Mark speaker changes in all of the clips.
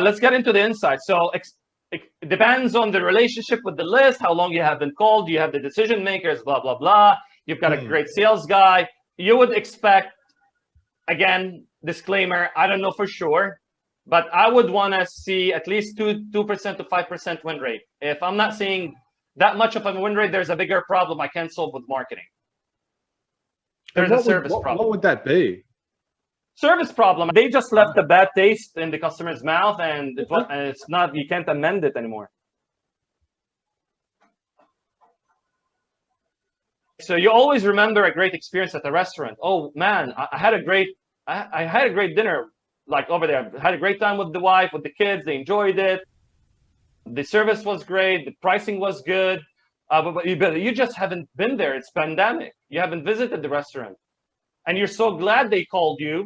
Speaker 1: let's get into the insights. So it depends on the relationship with the list, how long you have been called, you have the decision makers, blah, blah, blah. You've got a great sales guy. You would expect, again, disclaimer, I don't know for sure, but I would want to see at least 2% to 5% win rate. If I'm not seeing that much of a win rate, there's a bigger problem I can't solve with marketing. There's a service problem.
Speaker 2: What would that be?
Speaker 1: Service problem. They just left a bad taste in the customer's mouth, and it's not, you can't amend it anymore. So you always remember a great experience at the restaurant. Oh man, I had a great dinner, like over there. I had a great time with the wife, with the kids. They enjoyed it. The service was great. The pricing was good. But you just haven't been there. It's pandemic. You haven't visited the restaurant, and you're so glad they called you.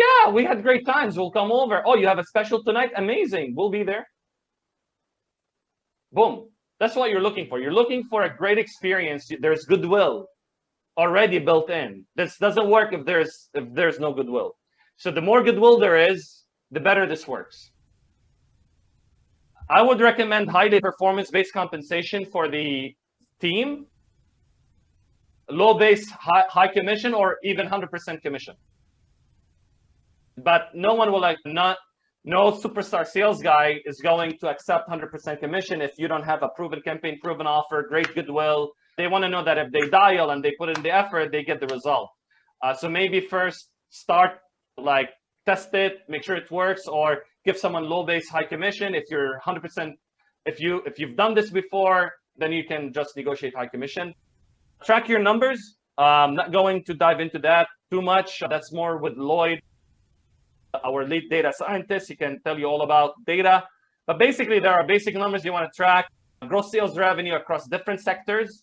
Speaker 1: Yeah, we had great times. We'll come over. Oh, you have a special tonight? Amazing. We'll be there. Boom. That's what you're looking for. You're looking for a great experience. There's goodwill already built in. This doesn't work if there's no goodwill. So the more goodwill there is, the better this works. I would recommend highly performance-based compensation for the team, low base, high commission, or even 100% commission. But no one will no superstar sales guy is going to accept 100% commission if you don't have a proven campaign, proven offer, great goodwill. They want to know that if they dial and they put in the effort, they get the result. So maybe first start, like, test it, make sure it works, or give someone low base, high commission. If you're 100%, if you've done this before, then you can just negotiate high commission. Track your numbers. I'm not going to dive into that too much. That's more with Lloyd, our lead data scientist. He can tell you all about data. But basically, there are basic numbers you want to track. Gross sales revenue across different sectors.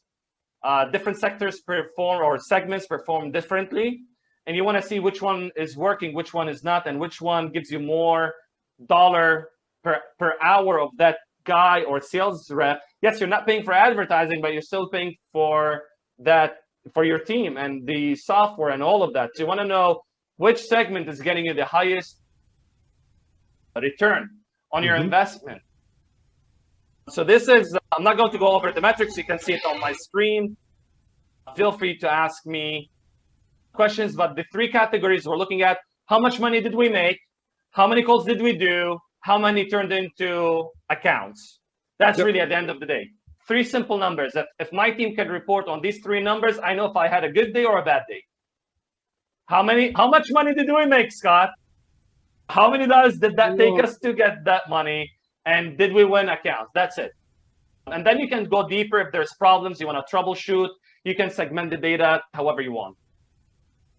Speaker 1: Different sectors perform, or segments perform differently. And you want to see which one is working, which one is not, and which one gives you more dollar per hour of that guy or sales rep. Yes, you're not paying for advertising, but you're still paying for that, for your team and the software and all of that. So you want to know which segment is getting you the highest return on your investment. So this is, I'm not going to go over the metrics. You can see it on my screen. Feel free to ask me questions, but the three categories we're looking at: how much money did we make? How many calls did we do? How many turned into accounts? That's really at the end of the day. Three simple numbers. If my team can report on these three numbers, I know if I had a good day or a bad day. How much money did we make, Scott? How many dollars did that take us to get that money? And did we win accounts? That's it. And then you can go deeper if there's problems you want to troubleshoot. You can segment the data however you want.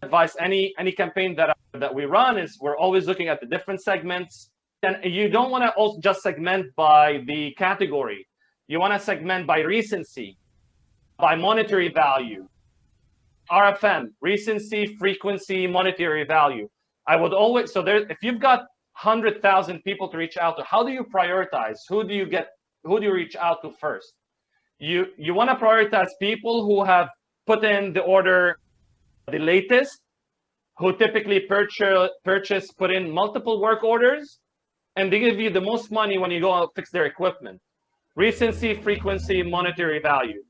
Speaker 1: Advice, any campaign that we run is we're always looking at the different segments. And you don't want to also just segment by the category. You want to segment by recency, by monetary value. RFM, recency, frequency, monetary value. I would always, so there, if you've got 100,000 people to reach out to, how do you prioritize? Who do you reach out to first? You want to prioritize people who have put in the order the latest, who typically put in multiple work orders, and they give you the most money when you go out fix their equipment. Recency, frequency, monetary value.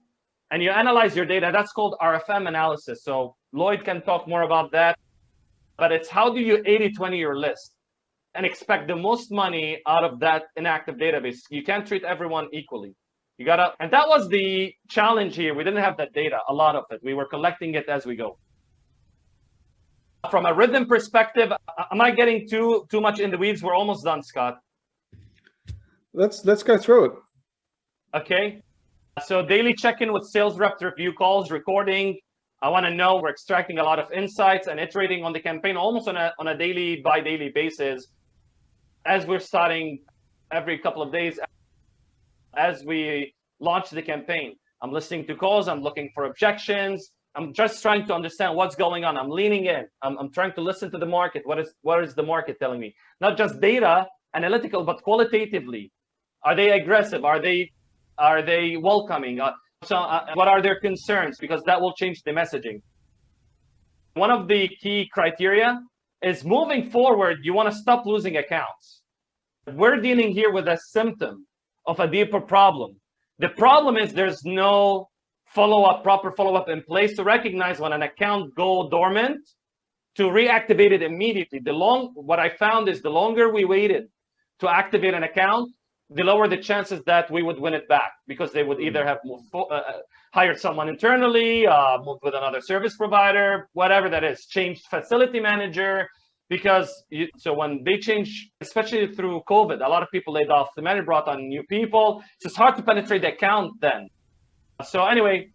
Speaker 1: And you analyze your data. That's called RFM analysis. So Lloyd can talk more about that. But it's how do you 80-20 your list and expect the most money out of that inactive database. You can't treat everyone equally. You gotta, and that was the challenge here. We didn't have that data, a lot of it. We were collecting it as we go. From a rhythm perspective, am I getting too much in the weeds? We're almost done, Scott.
Speaker 2: Let's go through it.
Speaker 1: Okay. So daily check-in with sales rep, review calls, recording. I want to know, we're extracting a lot of insights and iterating on the campaign almost on a daily by daily basis. As we're starting every couple of days, as we launch the campaign, I'm listening to calls. I'm looking for objections. I'm just trying to understand what's going on. I'm leaning in. I'm trying to listen to the market. What is the market telling me? Not just data, analytical, but qualitatively. Are they aggressive? Are they welcoming? What are their concerns? Because that will change the messaging. One of the key criteria is moving forward. You want to stop losing accounts. We're dealing here with a symptom of a deeper problem. The problem is there's no proper follow-up in place to recognize when an account go dormant, to reactivate it immediately. What I found is the longer we waited to activate an account, the lower the chances that we would win it back, because they would either have hired someone internally, moved with another service provider, whatever that is, changed facility manager. Because so when they change, especially through COVID, a lot of people laid off. The manager brought on new people. So it's hard to penetrate the account then. So anyway,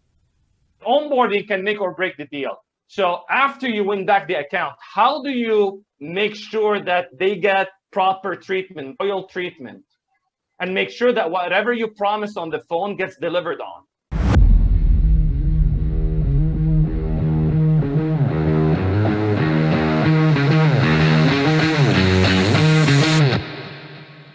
Speaker 1: onboarding can make or break the deal. So after you win back the account, how do you make sure that they get proper treatment, loyal treatment, and make sure that whatever you promised on the phone gets delivered on?